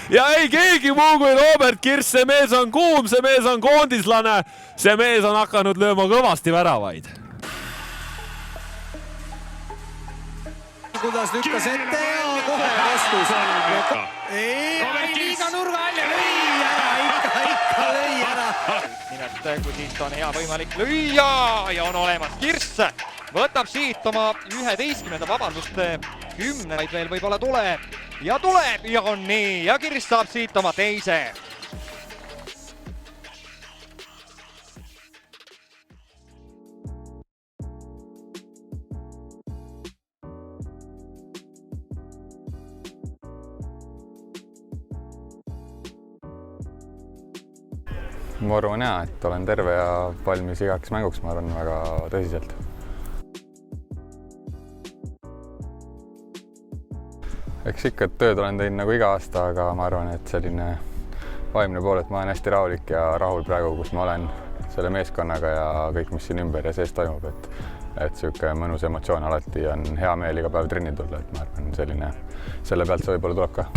ja ei keegi muu kui Robert Kirss, see mees on kuum, see mees on koondislane, see mees on hakanud lööma kõvasti väravaid. Kuidas lükkas ette ja kohe vastus. Ei, liiga nurga alla, lõi ära, ikka lõi ära. Nimelt, kui siit on hea võimalik lüüa ja on olemas Kirss. Võtab siit oma 11. vabandust 10, vaid veel võib-olla tuleb ja on nii ja Kirss saab siit oma teise. Ma arvan et olen terve ja valmis igaks mänguks, ma arvan väga tõsiselt. Eks ikka tööd olen teinud nagu iga aasta, aga ma arvan, et selline vaimne pool, et ma olen hästi rahulik ja rahul praegu, kus ma olen selle meeskonnaga ja kõik, mis siin ümber ja sees toimub, et sihuke mõnus emotsioon alati on hea meel iga päev trenni tulla, et ma arvan, selline selle pealt see võib-olla tuleb ka.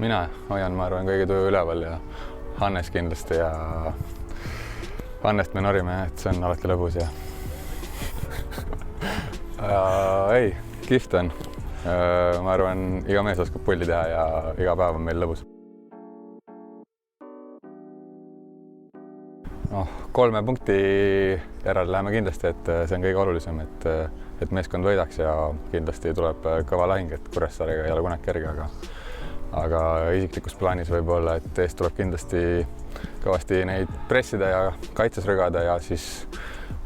Mina hoian, ma arvan, kõige tuju üleval ja Hannes kindlasti ja Hannest me norime, et see on alati lõbus ja ei, kihvt on. Ma arvan, iga mees oskab pulli teha ja iga päev on meil lõbus. 3 punkti järel läheme kindlasti, et see on kõige olulisem, et meeskond võidaks ja kindlasti tuleb kõva lahing, et Kuressaarega ei ole kunagi kerge, aga isiklikus plaanis võib-olla, et eest tuleb kindlasti kõvasti neid pressida ja kaitses rügada ja siis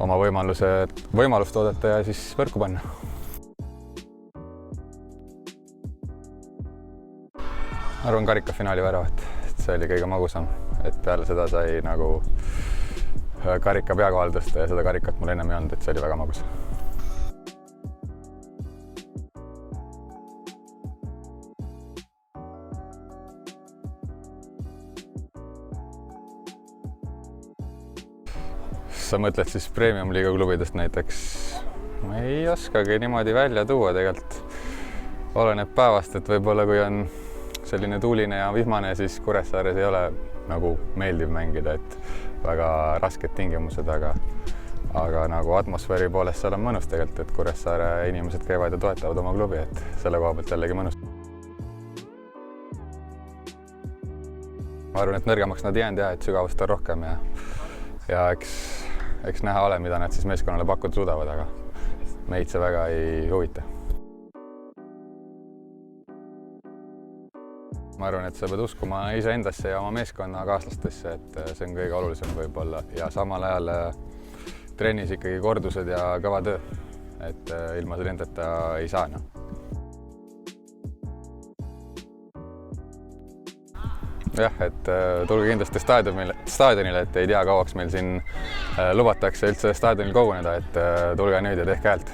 oma võimalust oodata ja siis võrku panna. Arvan karikafinaali värav, et see oli kõige magusam, et peale seda sai nagu karika peakohal tõsta ja seda karikat mul ennem ei olnud, et see oli väga magus. Sa mõtled siis Premium-liiga klubidest näiteks? Ma ei oskagi niimoodi välja tuua tegelikult. Oleneb päevast, et võib-olla kui on selline tuuline ja vihmane, siis Kuressaares ei ole nagu meeldiv mängida, et väga rasked tingimused, aga nagu atmosfääri poolest seal on mõnus tegelikult, et Kuressaare inimesed käivad ja toetavad oma klubi, et selle koha pealt jällegi mõnus. Ma arvan, et nõrgemaks nad jäänud ja et sügavust on rohkem ja eks näha ole, mida nad siis meeskonnale pakkuda suudavad, aga meid see väga ei huvita. Ma arvan, et sa pead uskuma iseendasse ja oma meeskonna kaaslastesse, et see on kõige olulisem võib-olla ja samal ajal trennis ikkagi kordused ja kõva töö, et ilma nendeta ei saa. Jah, et tulge kindlasti staadionile, et ei tea kauaks meil siin lubatakse üldse staadionil koguneda, et tulge nüüd ja tehke häält.